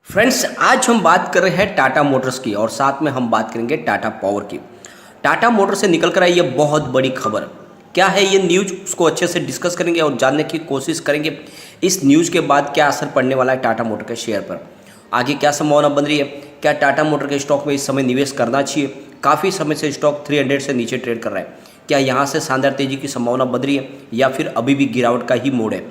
Friends, आज हम बात कर रहे हैं टाटा मोटर्स की और साथ में हम बात करेंगे टाटा पावर की। टाटा मोटर से निकल कर आई ये बहुत बड़ी खबर। क्या है ये न्यूज़, उसको अच्छे से डिस्कस करेंगे और जानने की कोशिश करेंगे इस न्यूज़ के बाद क्या असर पड़ने वाला है टाटा मोटर के शेयर पर, आगे क्या संभावना बन रही है, क्या टाटा मोटर के स्टॉक में इस समय निवेश करना चाहिए। काफ़ी समय से स्टॉक 300 से नीचे ट्रेड कर रहा है, क्या यहाँ से शानदार तेज़ी की संभावना बन रही है या फिर अभी भी गिरावट का ही मोड़ है।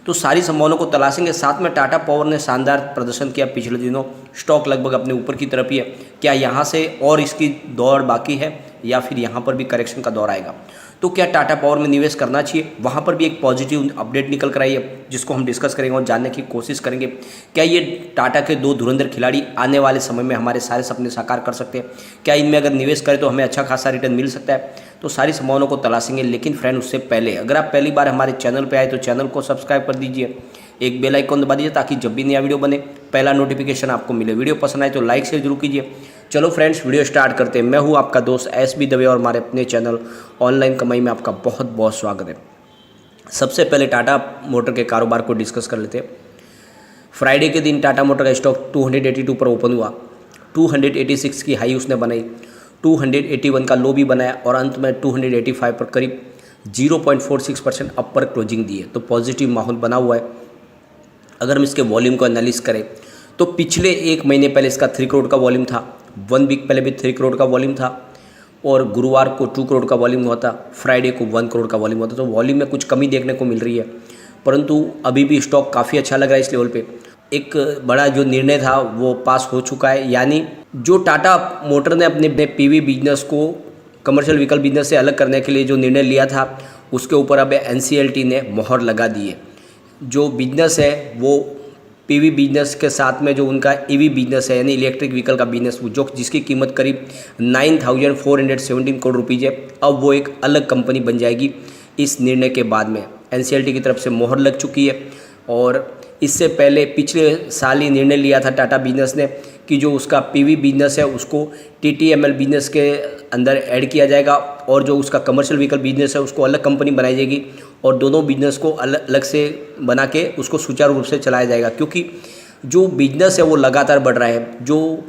तो सारी संभावनाओं को तलाशेंगे। साथ में टाटा पावर ने शानदार प्रदर्शन किया पिछले दिनों, स्टॉक लगभग अपने ऊपर की तरफ ही है। क्या यहाँ से और इसकी दौड़ बाकी है या फिर यहाँ पर भी करेक्शन का दौर आएगा। तो क्या टाटा पावर में निवेश करना चाहिए, वहाँ पर भी एक पॉजिटिव अपडेट निकल कर आई है जिसको हम डिस्कस करेंगे और जानने की कोशिश करेंगे। क्या ये टाटा के दो धुरंधर खिलाड़ी आने वाले समय में हमारे सारे सपने साकार कर सकते हैं, क्या इनमें अगर निवेश करें तो हमें अच्छा खासा रिटर्न मिल सकता है। तो सारी संभावनाओं को तलाशेंगे। लेकिन फ्रेंड, उससे पहले अगर आप पहली बार हमारे चैनल पर आए तो चैनल को सब्सक्राइब कर दीजिए, एक बेल आइकॉन दबा दीजिए ताकि जब भी नया वीडियो बने पहला नोटिफिकेशन आपको मिले। वीडियो पसंद आए तो लाइक शेयर जरूर कीजिए। चलो फ्रेंड्स, वीडियो स्टार्ट करते हैं। मैं हूं आपका दोस्त SB दवे और हमारे अपने चैनल ऑनलाइन कमाई में आपका बहुत बहुत स्वागत है। सबसे पहले टाटा मोटर के कारोबार को डिस्कस कर लेते हैं। फ्राइडे के दिन टाटा मोटर का स्टॉक 282 पर ओपन हुआ, 286 की हाई उसने बनाई, 281 का लो भी बनाया और अंत में 285 पर करीब 0.46% अप पर क्लोजिंग दी है। तो पॉजिटिव माहौल बना हुआ है। अगर हम इसके वॉल्यूम को एनालिस करें तो पिछले एक महीने पहले इसका 3 करोड़ का वॉल्यूम था, 1 वीक पहले भी 3 करोड़ का वॉल्यूम था और गुरुवार को 2 करोड़ का वॉल्यूम हुआ था, फ्राइडे को 1 करोड़ का वॉल्यूम हुआ था। तो वॉल्यूम में कुछ कमी देखने को मिल रही है, परंतु अभी भी स्टॉक काफ़ी अच्छा लग रहा है इस लेवल पे। एक बड़ा जो निर्णय था वो पास हो चुका है, यानी जो टाटा मोटर ने अपने PV बिजनेस को कमर्शियल व्हीकल बिजनेस से अलग करने के लिए जो निर्णय लिया था उसके ऊपर अब NCLT ने मोहर लगा दी है। जो बिजनेस है वो PV बिजनेस के साथ में जो उनका EV बिजनेस है यानी इलेक्ट्रिक व्हीकल का बिजनेस, जो जिसकी कीमत करीब 9,417 करोड़ रुपीज़ है, अब वो एक अलग कंपनी बन जाएगी। इस निर्णय के बाद में NCLT की तरफ से मोहर लग चुकी है और इससे पहले पिछले साल ही निर्णय लिया था टाटा बिजनेस ने कि जो उसका PV बिजनेस है उसको TTML बिजनेस के अंदर ऐड किया जाएगा और जो उसका कमर्शियल व्हीकल बिजनेस है उसको अलग कंपनी बनाई जाएगी और दोनों बिजनेस को अलग अलग से बना के उसको सुचारू रूप से चलाया जाएगा। क्योंकि जो बिजनेस है वो लगातार बढ़ रहा है। जो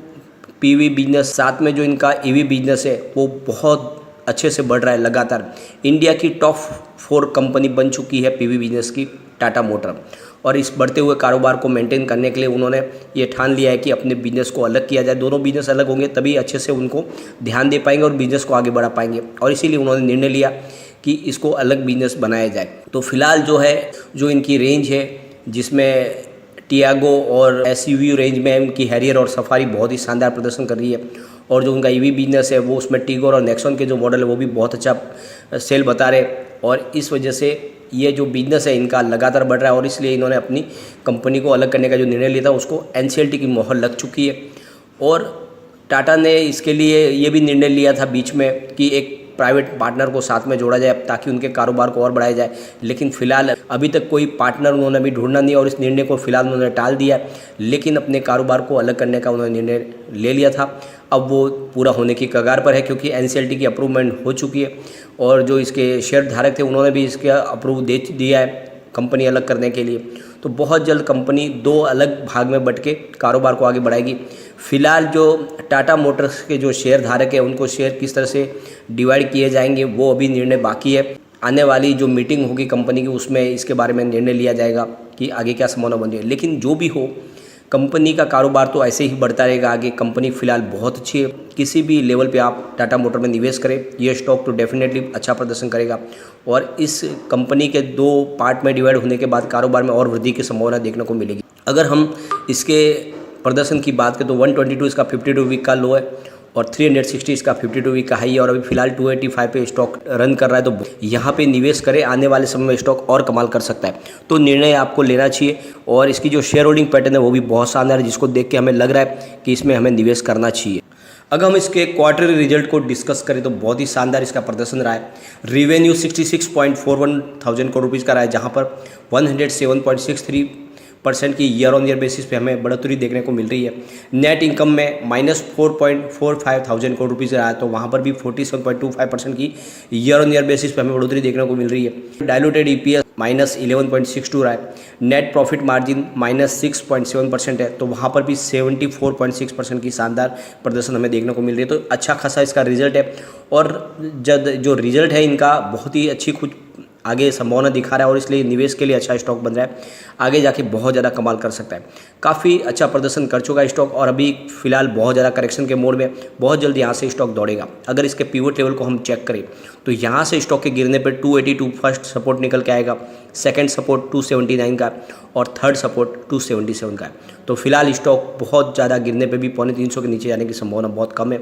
PV बिजनेस साथ में जो इनका EV बिजनेस है वो बहुत अच्छे से बढ़ रहा है लगातार। इंडिया की टॉप 4 कंपनी बन चुकी है PV बिजनेस की टाटा मोटर, और इस बढ़ते हुए कारोबार को मेंटेन करने के लिए उन्होंने ये ठान लिया है कि अपने बिजनेस को अलग किया जाए। दोनों बिजनेस अलग होंगे तभी अच्छे से उनको ध्यान दे पाएंगे और बिजनेस को आगे बढ़ा पाएंगे, और इसीलिए उन्होंने निर्णय लिया कि इसको अलग बिजनेस बनाया जाए। तो फिलहाल जो है जो इनकी रेंज है जिसमें टियागो और SUV रेंज में इनकी हैरियर और सफारी बहुत ही शानदार प्रदर्शन कर रही है, और जो उनका EV बिजनेस है वो उसमें टिगोर और नेक्सॉन के जो मॉडल है वो भी बहुत अच्छा सेल बता रहे, और इस वजह से ये जो बिजनेस है इनका लगातार बढ़ रहा है और इसलिए इन्होंने अपनी कंपनी को अलग करने का जो निर्णय लिया था उसको NCLT की मोहर लग चुकी है। और टाटा ने इसके लिए ये भी निर्णय लिया था बीच में कि एक प्राइवेट पार्टनर को साथ में जोड़ा जाए ताकि उनके कारोबार को और बढ़ाया जाए, लेकिन फिलहाल अभी तक कोई पार्टनर उन्होंने अभी ढूंढना नहीं और इस निर्णय को फिलहाल उन्होंने टाल दिया। लेकिन अपने कारोबार को अलग करने का उन्होंने निर्णय ले लिया था, अब वो पूरा होने की कगार पर है क्योंकि NCLT की अप्रूवमेंट हो चुकी है और जो इसके शेयर धारक थे उन्होंने भी इसका अप्रूव दे दिया है कंपनी अलग करने के लिए। तो बहुत जल्द कंपनी 2 अलग भाग में बट के कारोबार को आगे बढ़ाएगी। फिलहाल जो टाटा मोटर्स के जो शेयर धारक है उनको शेयर किस तरह से डिवाइड किए जाएंगे वो अभी निर्णय बाकी है। आने वाली जो मीटिंग होगी कंपनी की उसमें इसके बारे में निर्णय लिया जाएगा कि आगे क्या संभावना बन रही है। लेकिन जो भी हो, कंपनी का कारोबार तो ऐसे ही बढ़ता रहेगा आगे। कंपनी फिलहाल बहुत अच्छी है, किसी भी लेवल पे आप टाटा मोटर में निवेश करें ये स्टॉक तो डेफिनेटली अच्छा प्रदर्शन करेगा, और इस कंपनी के 2 पार्ट में डिवाइड होने के बाद कारोबार में और वृद्धि की संभावना देखने को मिलेगी। अगर हम इसके प्रदर्शन की बात करें तो 122 इसका 52 वीक का लो है और 360 इसका 52 वीक का हाई है, और अभी फिलहाल 285 पे स्टॉक रन कर रहा है। तो यहाँ पे निवेश करें, आने वाले समय में स्टॉक और कमाल कर सकता है। तो निर्णय आपको लेना चाहिए, और इसकी जो शेयर होल्डिंग पैटर्न है वो भी बहुत शानदार है जिसको देख के हमें लग रहा है कि इसमें हमें निवेश करना चाहिए। अगर हम इसके क्वार्टरली रिजल्ट को डिस्कस करें तो बहुत ही शानदार इसका प्रदर्शन रहा है। रेवेन्यू 66.41 थाउजेंड करोड़ रुपीज़ का रहा है, जहाँ पर 107.63% की ईयर ऑन ईयर बेसिस पे हमें बढ़ोतरी देखने को मिल रही है। नेट इनकम में -4.45 थाउजेंड करोड़ रुपीज़ रहा है, तो वहाँ पर भी 47.25% की ईयर ऑन ईयर बेसिस पे हमें बढ़ोतरी देखने को मिल रही है। डायलूटेड EPS -11.62 रहा है। नेट प्रॉफिट मार्जिन -6.7% है, तो वहाँ पर भी 74.6% की शानदार प्रदर्शन हमें देखने को मिल रही है। तो अच्छा खासा इसका रिजल्ट है और जब जो रिजल्ट है इनका बहुत ही अच्छी खुद आगे संभावना दिखा रहा है और इसलिए निवेश के लिए अच्छा स्टॉक बन रहा है। आगे जाके बहुत ज़्यादा कमाल कर सकता है। काफ़ी अच्छा प्रदर्शन कर चुका है स्टॉक और अभी फिलहाल बहुत ज़्यादा करेक्शन के मोड में, बहुत जल्द यहाँ से स्टॉक दौड़ेगा। अगर इसके पिवट लेवल को हम चेक करें तो यहाँ से स्टॉक के गिरने पर 282 फर्स्ट सपोर्ट निकल के आएगा, सेकंड सपोर्ट 279 का और थर्ड सपोर्ट 277 का है। तो फिलहाल स्टॉक बहुत ज़्यादा गिरने पे भी 350 के नीचे जाने की संभावना बहुत कम है।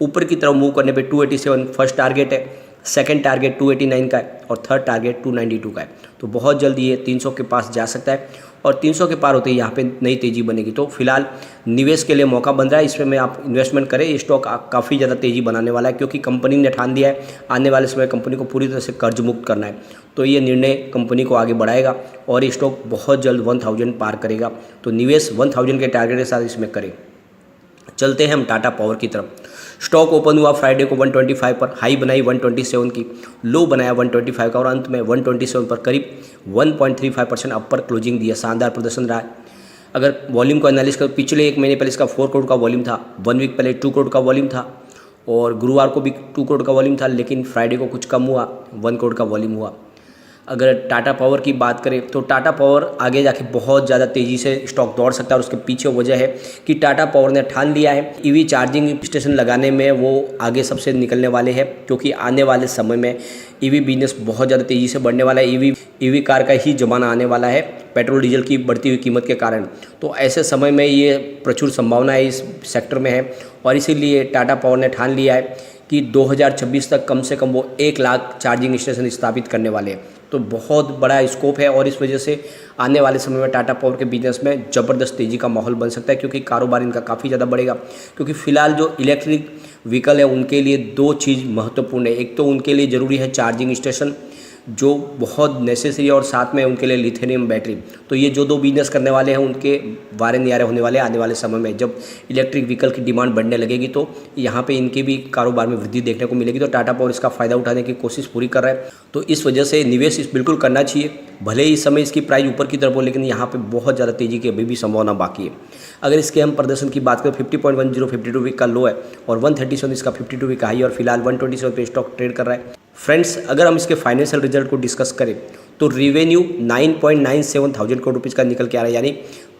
ऊपर की तरफ मूव करने पे 287 फर्स्ट टारगेट है, सेकंड टारगेट 289 का है और थर्ड टारगेट 292 का है। तो बहुत जल्दी ये 300 के पास जा सकता है और 300 के पार होते ही यहाँ पे नई तेज़ी बनेगी। तो फिलहाल निवेश के लिए मौका बन रहा है, इसमें में आप इन्वेस्टमेंट करें। ये स्टॉक काफ़ी ज़्यादा तेज़ी बनाने वाला है क्योंकि कंपनी ने ठान दिया है आने वाले समय कंपनी को पूरी तरह से कर्ज मुक्त करना है। तो ये निर्णय कंपनी को आगे बढ़ाएगा और ये स्टॉक बहुत जल्द 1000 पार करेगा। तो निवेश 1000 के टारगेट के साथ इसमें करें। चलते हैं हम टाटा पावर की तरफ। स्टॉक ओपन हुआ फ्राइडे को 125 पर, हाई बनाई 127 की, लो बनाया 125 का और अंत में 127 पर करीब 1.35% अपर क्लोजिंग दिया। शानदार प्रदर्शन रहा है। अगर वॉल्यूम को एनालिस करो, पिछले एक महीने पहले इसका 4 करोड़ का वॉल्यूम था, 1 वीक पहले 2 करोड़ का वॉल्यूम था और गुरुवार को भी 2 करोड़ का वॉल्यूम था, लेकिन फ्राइडे को कुछ कम हुआ, 1 करोड़ का वॉल्यूम हुआ। अगर टाटा पावर की बात करें तो टाटा पावर आगे जाके बहुत ज़्यादा तेज़ी से स्टॉक दौड़ सकता है और उसके पीछे वजह है कि टाटा पावर ने ठान लिया है ईवी चार्जिंग स्टेशन लगाने में वो आगे सबसे निकलने वाले हैं, क्योंकि आने वाले समय में ईवी बिजनेस बहुत ज़्यादा तेज़ी से बढ़ने वाला है। ईवी कार का ही ज़माना आने वाला है पेट्रोल डीजल की बढ़ती हुई कीमत के कारण। तो ऐसे समय में ये प्रचुर संभावनाएं इस सेक्टर में है और इसीलिए टाटा पावर ने ठान लिया है कि 2026 तक कम से कम वो 1 लाख चार्जिंग स्टेशन स्थापित करने वाले हैं। तो बहुत बड़ा स्कोप है और इस वजह से आने वाले समय में टाटा पावर के बिजनेस में ज़बरदस्त तेज़ी का माहौल बन सकता है, क्योंकि कारोबार इनका काफ़ी ज़्यादा बढ़ेगा। क्योंकि फ़िलहाल जो इलेक्ट्रिक व्हीकल है उनके लिए 2 चीज़ महत्वपूर्ण है। एक तो उनके लिए ज़रूरी है चार्जिंग स्टेशन, जो बहुत नेसेसरी है, और साथ में उनके लिए लिथियम बैटरी। तो ये जो 2 बिजनेस करने वाले हैं उनके वारे न्यारे होने वाले हैं आने वाले समय में। जब इलेक्ट्रिक व्हीकल की डिमांड बढ़ने लगेगी तो यहाँ पे इनके भी कारोबार में वृद्धि देखने को मिलेगी। तो टाटा पावर इसका फ़ायदा उठाने की कोशिश पूरी कर रहा है। तो इस वजह से निवेश इस बिल्कुल करना चाहिए। भले ही इस समय इसकी प्राइस ऊपर की तरफ हो, लेकिन यहाँ पर बहुत ज़्यादा तेज़ी की अभी भी संभावना बाकी है। अगर इसके हम प्रदर्शन की बात करें, 50.10 52 वीक का लो है और 137 इसका 52 वीक का हाई और फिलहाल 127 पे स्टॉक ट्रेड कर रहा है। फ्रेंड्स, अगर हम इसके फाइनेंशियल रिजल्ट को डिस्कस करें तो रेवेन्यू 9.97 थाउजेंड करोड़ रुपीज़ का निकल के आ रहा है, यानी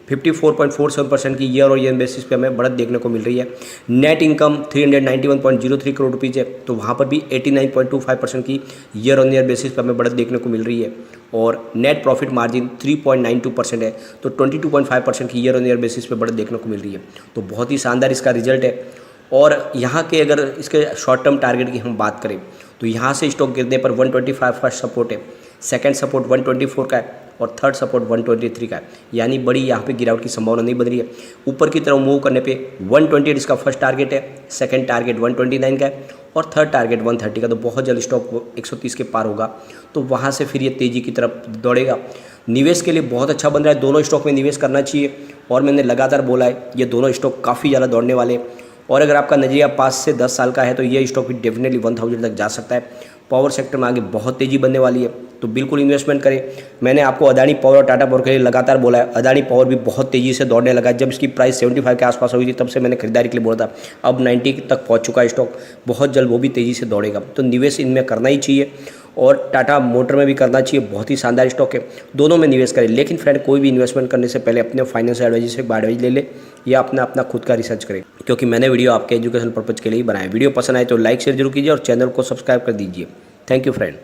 54.47% की ईयर और ईयर बेसिस पे हमें बढ़त देखने को मिल रही है। नेट इनकम 391.03 करोड़ रुपीज़ है, तो वहाँ पर भी 89.25% की ईयर ऑन ईयर बेसिस पे हमें बढ़त देखने को मिल रही है। और नेट प्रॉफिट मार्जिन 3.92% है, तो 22.5% की ईयर ऑन ईयर बेसिस पे बढ़त देखने को मिल रही है। तो बहुत ही शानदार इसका रिजल्ट है। और यहाँ के अगर इसके शॉर्ट टर्म टारगेट की हम बात करें तो यहाँ से स्टॉक गिरने पर 125 फर्स्ट सपोर्ट है, सेकंड सपोर्ट 124 का है और थर्ड सपोर्ट 123 का है, यानी बड़ी यहाँ पे गिरावट की संभावना नहीं बन रही है। ऊपर की तरफ मूव करने पे 128 इसका फर्स्ट टारगेट है, सेकंड टारगेट 129 का है और थर्ड टारगेट 130 का। तो बहुत जल्द स्टॉक 130 के पार होगा, तो वहाँ से फिर ये तेज़ी की तरफ दौड़ेगा। निवेश के लिए बहुत अच्छा बन रहा है, दोनों स्टॉक में निवेश करना चाहिए और मैंने लगातार बोला है ये दोनों स्टॉक काफ़ी ज़्यादा दौड़ने वाले हैं। और अगर आपका नज़रिया 5 से 10 साल का है तो ये स्टॉक भी डेफिनेटली 1000 तक जा सकता है। पावर सेक्टर में आगे बहुत तेज़ी बनने वाली है, तो बिल्कुल इन्वेस्टमेंट करें। मैंने आपको अदानी पावर और टाटा पावर के लिए लगातार बोला है, अदानी पावर भी बहुत तेज़ी से दौड़ने लगा है। जब इसकी प्राइस 75 के आसपास हुई थी तब से मैंने खरीदारी के लिए बोला था, अब 90 तक पहुँच चुका है स्टॉक, बहुत जल्द वो भी तेज़ी से दौड़ेगा। तो निवेश इनमें करना ही चाहिए और टाटा मोटर में भी करना चाहिए, बहुत ही शानदार स्टॉक है, दोनों में निवेश करें। लेकिन फ्रेंड, कोई भी इन्वेस्टमेंट करने से पहले अपने फाइनेंशियल एडवाइजर से एडवाइस ले ले या अपना खुद का रिसर्च करें, क्योंकि मैंने वीडियो आपके एजुकेशन पर्पज़ के लिए ही बनाया। वीडियो पसंद आए तो लाइक शेयर जरूर कीजिए और चैनल को सब्सक्राइब कर दीजिए। Thank you friend.